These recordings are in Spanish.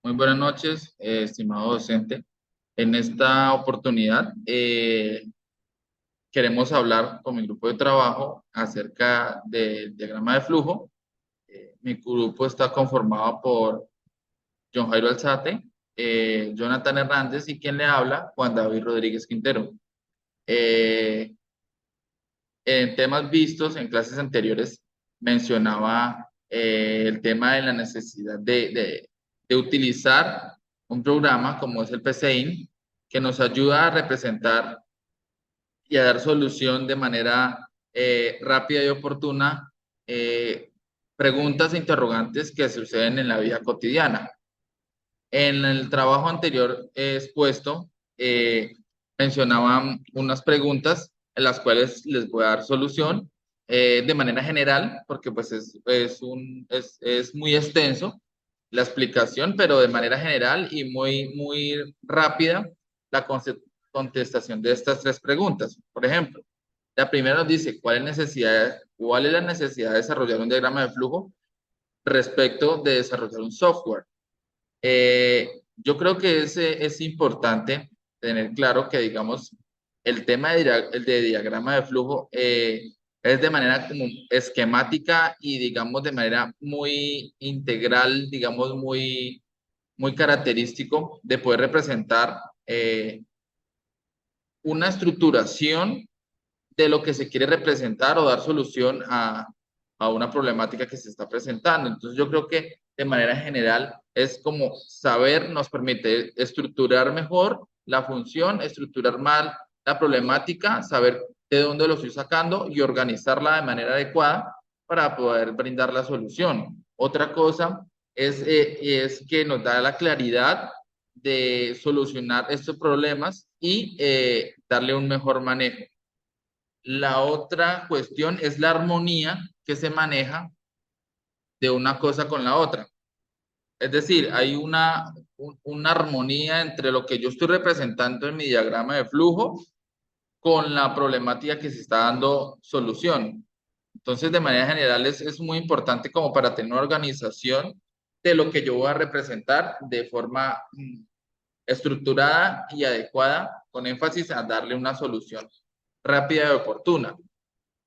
Muy buenas noches, estimado docente. En esta oportunidad queremos hablar con mi grupo de trabajo acerca del diagrama de flujo. Mi grupo está conformado por John Jairo Alzate, Jonathan Hernández y quien le habla, Juan David Rodríguez Quintero. Eh, en temas vistos en clases anteriores mencionaba el tema de la necesidad de utilizar un programa como es el PCIN que nos ayuda a representar y a dar solución de manera rápida y oportuna eh, preguntas e interrogantes que suceden en la vida cotidiana. En el trabajo anterior expuesto, mencionaban unas preguntas en las cuales les voy a dar solución de manera general, porque pues es muy extenso la explicación, pero de manera general y muy rápida la contestación de estas tres preguntas. Por ejemplo, la primera nos dice, ¿cuál es la necesidad de desarrollar un diagrama de flujo respecto de desarrollar un software? Yo creo que es importante tener claro que, digamos, el tema el de diagrama de flujo es de manera como esquemática y, digamos, de manera muy integral, digamos, muy característico de poder representar una estructuración de lo que se quiere representar o dar solución a una problemática que se está presentando. Entonces yo creo que de manera general es como saber nos permite estructurar mejor la función, estructurar mal la problemática, saber de dónde lo estoy sacando y organizarla de manera adecuada para poder brindar la solución. Otra cosa es que nos da la claridad de solucionar estos problemas y darle un mejor manejo. La otra cuestión es la armonía que se maneja de una cosa con la otra. Es decir, hay una armonía entre lo que yo estoy representando en mi diagrama de flujo con la problemática que se está dando solución. Entonces, de manera general, es muy importante como para tener una organización de lo que yo voy a representar de forma estructurada y adecuada, con énfasis a darle una solución rápida y oportuna.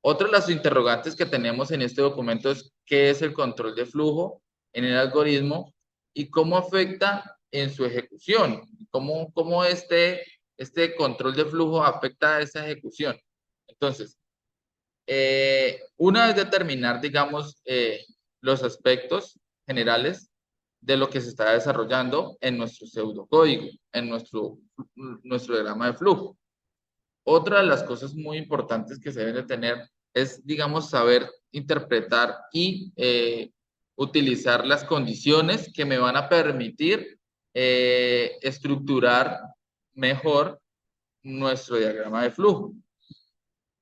Otro de las interrogantes que tenemos en este documento es qué es el control de flujo en el algoritmo y cómo afecta en su ejecución, cómo este control de flujo afecta a esa ejecución. Entonces, una vez determinar, digamos, los aspectos generales de lo que se está desarrollando en nuestro pseudocódigo, en nuestro diagrama de flujo. Otra de las cosas muy importantes que se deben de tener es, digamos, saber interpretar y utilizar las condiciones que me van a permitir estructurar mejor nuestro diagrama de flujo.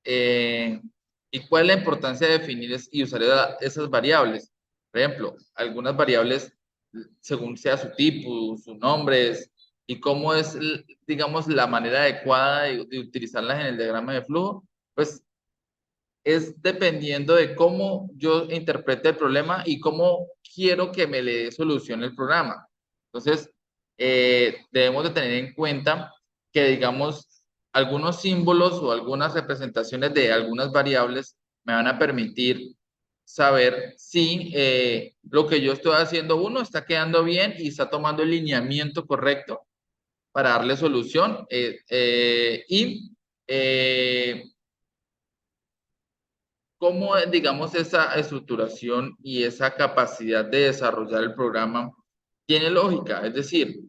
¿Y cuál es la importancia de definir y usar esas variables? Por ejemplo, algunas variables, según sea su tipo, sus nombres, y cómo es, digamos, la manera adecuada de utilizarlas en el diagrama de flujo, pues es dependiendo de cómo yo interprete el problema y cómo quiero que me le dé solución el programa. Entonces, debemos de tener en cuenta que, digamos, algunos símbolos o algunas representaciones de algunas variables me van a permitir saber si lo que yo estoy haciendo, uno, está quedando bien y está tomando el lineamiento correcto para darle solución y cómo, digamos, esa estructuración y esa capacidad de desarrollar el programa tiene lógica. Es decir,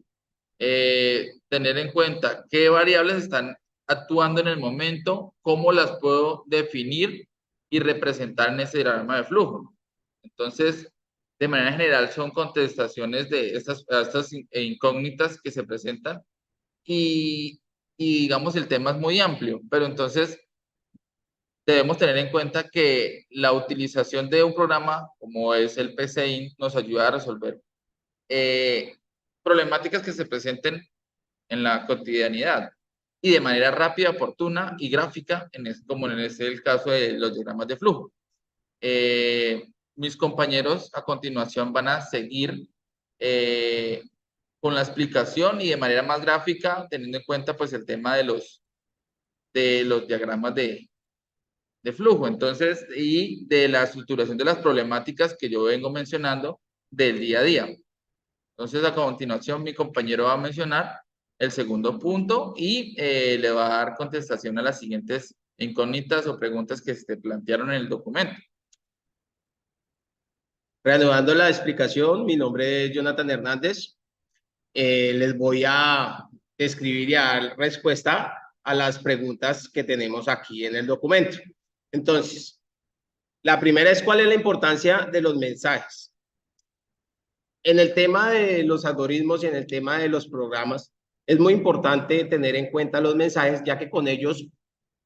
tener en cuenta qué variables están actuando en el momento, cómo las puedo definir y representar en ese diagrama de flujo. Entonces, de manera general, son contestaciones de estas incógnitas que se presentan y, digamos, el tema es muy amplio, pero entonces debemos tener en cuenta que la utilización de un programa como es el PCIN nos ayuda a resolver eh, problemáticas que se presenten en la cotidianidad y de manera rápida, oportuna y gráfica, como en ese el caso de los diagramas de flujo. Mis compañeros a continuación van a seguir eh, con la explicación y de manera más gráfica, teniendo en cuenta pues el tema de los diagramas de flujo. Entonces, y de la estructuración de las problemáticas que yo vengo mencionando del día a día. Entonces, a continuación, mi compañero va a mencionar el segundo punto y le va a dar contestación a las siguientes incógnitas o preguntas que se plantearon en el documento. Reanudando la explicación, mi nombre es Jonathan Hernández. Les voy a describir y dar respuesta a las preguntas que tenemos aquí en el documento. Entonces, la primera es: ¿cuál es la importancia de los mensajes? En el tema de los algoritmos y en el tema de los programas, es muy importante tener en cuenta los mensajes, ya que con ellos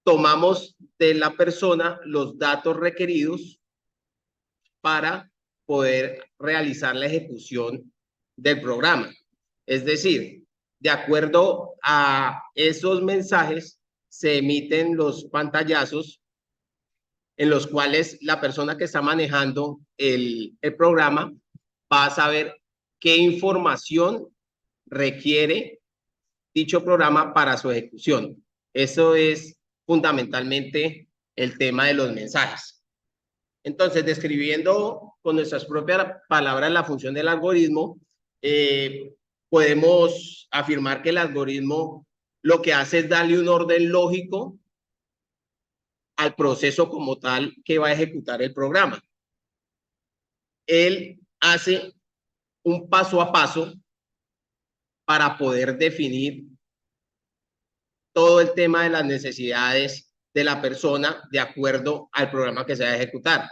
tomamos de la persona los datos requeridos para poder realizar la ejecución del programa. Es decir, de acuerdo a esos mensajes, se emiten los pantallazos en los cuales la persona que está manejando el programa va a saber qué información requiere dicho programa para su ejecución. Eso es fundamentalmente el tema de los mensajes. Entonces, describiendo con nuestras propias palabras la función del algoritmo, podemos afirmar que el algoritmo lo que hace es darle un orden lógico al proceso como tal que va a ejecutar el programa. Él hace un paso a paso para poder definir todo el tema de las necesidades de la persona de acuerdo al programa que se va a ejecutar.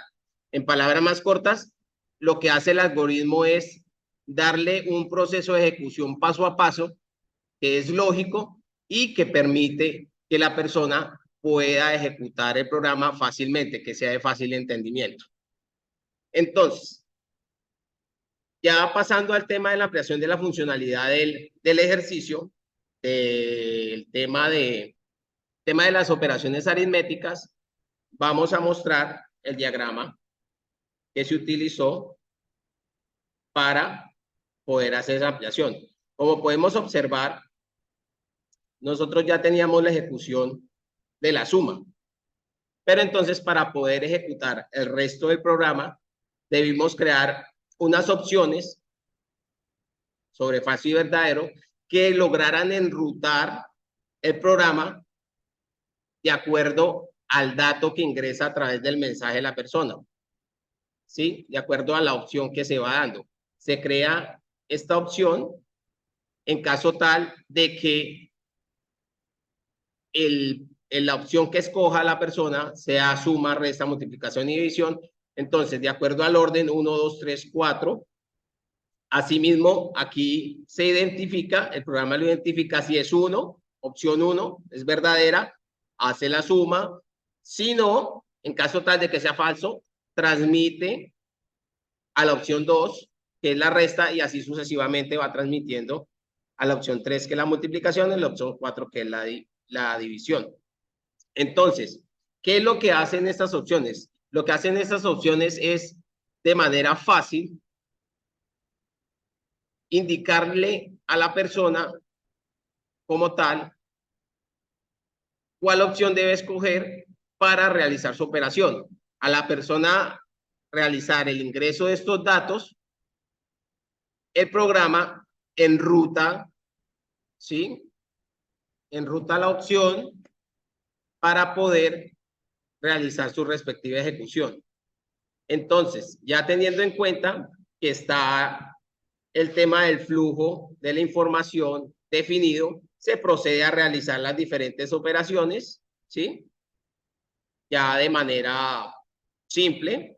En palabras más cortas, lo que hace el algoritmo es darle un proceso de ejecución paso a paso que es lógico y que permite que la persona pueda ejecutar el programa fácilmente, que sea de fácil entendimiento. Entonces, ya pasando al tema de la ampliación de la funcionalidad del ejercicio, el tema de las operaciones aritméticas, vamos a mostrar el diagrama que se utilizó para poder hacer esa ampliación. Como podemos observar, nosotros ya teníamos la ejecución de la suma, pero entonces para poder ejecutar el resto del programa, debimos crear unas opciones sobre falso y verdadero que lograran enrutar el programa de acuerdo al dato que ingresa a través del mensaje de la persona. ¿Sí? De acuerdo a la opción que se va dando. Se crea esta opción en caso tal de que la opción que escoja la persona sea suma, resta, multiplicación y división. Entonces, de acuerdo al orden 1, 2, 3, 4, asimismo, aquí se identifica, el programa lo identifica si es 1, opción 1, es verdadera, hace la suma. Si no, en caso tal de que sea falso, transmite a la opción 2, que es la resta, y así sucesivamente va transmitiendo a la opción 3, que es la multiplicación, y a la opción 4, que es la división. Entonces, ¿qué es lo que hacen estas opciones? Lo que hacen estas opciones es, de manera fácil, indicarle a la persona como tal cuál opción debe escoger para realizar su operación. A la persona realizar el ingreso de estos datos, el programa enruta, ¿sí? Enruta la opción para poder realizar su respectiva ejecución. Entonces, ya teniendo en cuenta que está el tema del flujo de la información definido, se procede a realizar las diferentes operaciones, ¿sí? Ya de manera simple,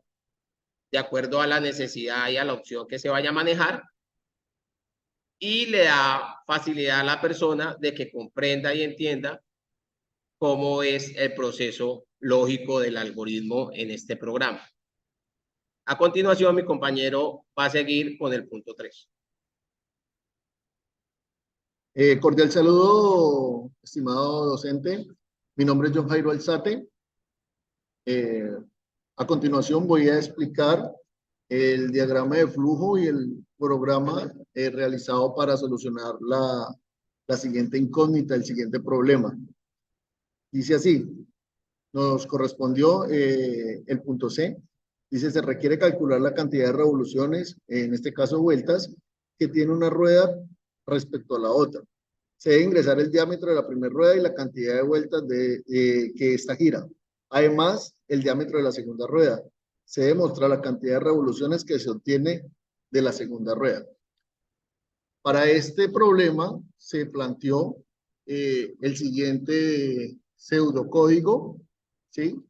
de acuerdo a la necesidad y a la opción que se vaya a manejar, y le da facilidad a la persona de que comprenda y entienda cómo es el proceso lógico del algoritmo en este programa. A continuación, mi compañero va a seguir con el punto 3. Cordial saludo, estimado docente. Mi nombre es John Jairo Alzate. A continuación voy a explicar el diagrama de flujo y el programa realizado para solucionar la siguiente incógnita, el siguiente problema. Dice así, nos correspondió el punto C. Dice, se requiere calcular la cantidad de revoluciones, en este caso vueltas, que tiene una rueda respecto a la otra. Se debe ingresar el diámetro de la primera rueda y la cantidad de vueltas que esta gira. Además, el diámetro de la segunda rueda. Se debe mostrar la cantidad de revoluciones que se obtiene de la segunda rueda. Para este problema se planteó el siguiente pseudocódigo, ¿sí?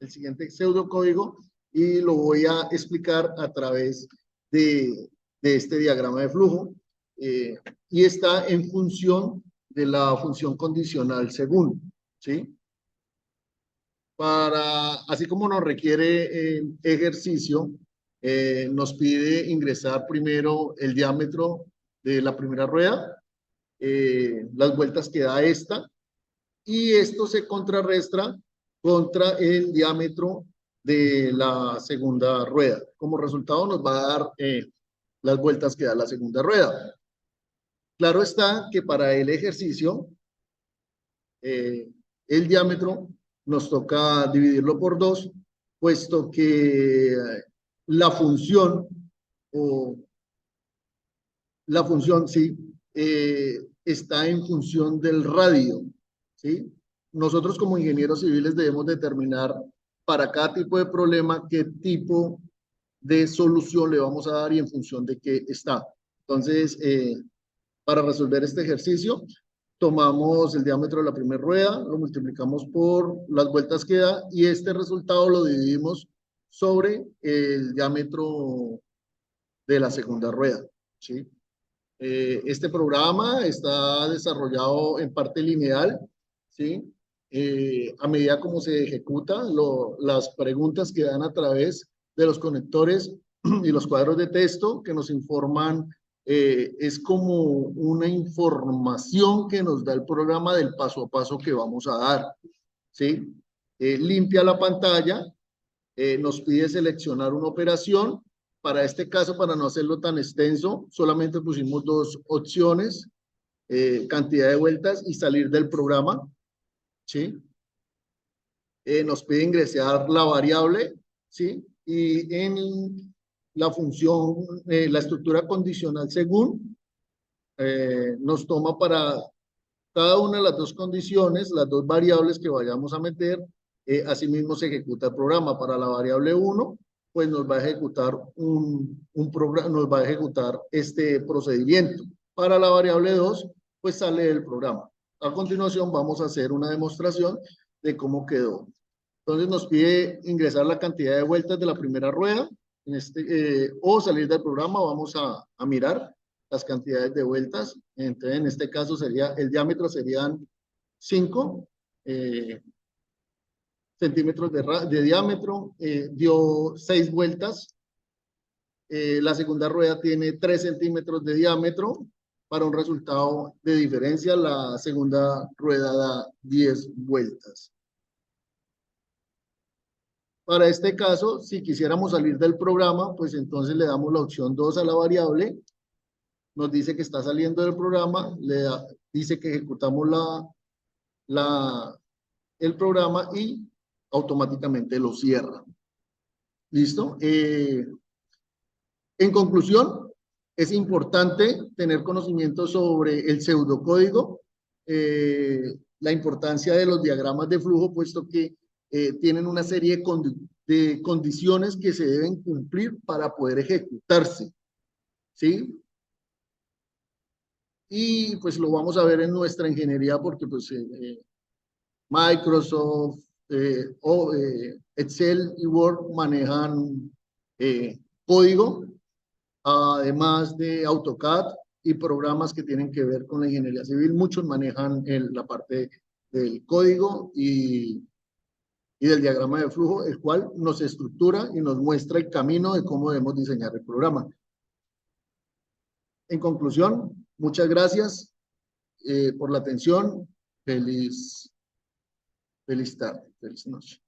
El siguiente pseudocódigo, y lo voy a explicar a través de este diagrama de flujo, y está en función de la función condicional según, ¿sí? Así como nos requiere el ejercicio, nos pide ingresar primero el diámetro de la primera rueda, las vueltas que da esta, y esto se contrarresta contra el diámetro de la segunda rueda. Como resultado nos va a dar las vueltas que da la segunda rueda. Claro está que para el ejercicio, el diámetro nos toca dividirlo por 2, puesto que la función, sí, está en función del radio, ¿sí? Nosotros como ingenieros civiles debemos determinar para cada tipo de problema qué tipo de solución le vamos a dar y en función de qué está. Entonces, para resolver este ejercicio, tomamos el diámetro de la primera rueda, lo multiplicamos por las vueltas que da y este resultado lo dividimos sobre el diámetro de la segunda rueda, ¿sí? Este programa está desarrollado en parte lineal, ¿sí? A medida como se ejecuta, las preguntas que dan a través de los conectores y los cuadros de texto que nos informan, es como una información que nos da el programa del paso a paso que vamos a dar, ¿sí? Limpia la pantalla, nos pide seleccionar una operación. Para este caso, para no hacerlo tan extenso, solamente pusimos 2 opciones, cantidad de vueltas y salir del programa, ¿sí? Nos pide ingresar la variable, ¿sí? Y en la función, la estructura condicional según, nos toma para cada una de las 2 condiciones, las 2 variables que vayamos a meter, asimismo se ejecuta el programa. Para la variable 1, pues nos va a ejecutar un programa, nos va a ejecutar este procedimiento. Para la variable 2, pues sale del programa. A continuación vamos a hacer una demostración de cómo quedó. Entonces nos pide ingresar la cantidad de vueltas de la primera rueda, o salir del programa. Vamos a mirar las cantidades de vueltas. Entonces, en este caso sería, el diámetro serían 5 centímetros de diámetro, dio 6 vueltas. La segunda rueda tiene 3 centímetros de diámetro. Para un resultado de diferencia, la segunda rueda da 10 vueltas. Para este caso, si quisiéramos salir del programa, pues entonces le damos la opción 2 a la variable. Nos dice que está saliendo del programa, dice que ejecutamos el programa y automáticamente lo cierra. ¿Listo? En conclusión, es importante tener conocimiento sobre el pseudocódigo, la importancia de los diagramas de flujo, puesto que tienen una serie de condiciones que se deben cumplir para poder ejecutarse, ¿sí? Y pues lo vamos a ver en nuestra ingeniería porque pues Microsoft, Excel y Word manejan código, además de AutoCAD y programas que tienen que ver con la ingeniería civil. Muchos manejan la parte del código y del diagrama de flujo, el cual nos estructura y nos muestra el camino de cómo debemos diseñar el programa. En conclusión, muchas gracias por la atención. Feliz tarde, feliz noche.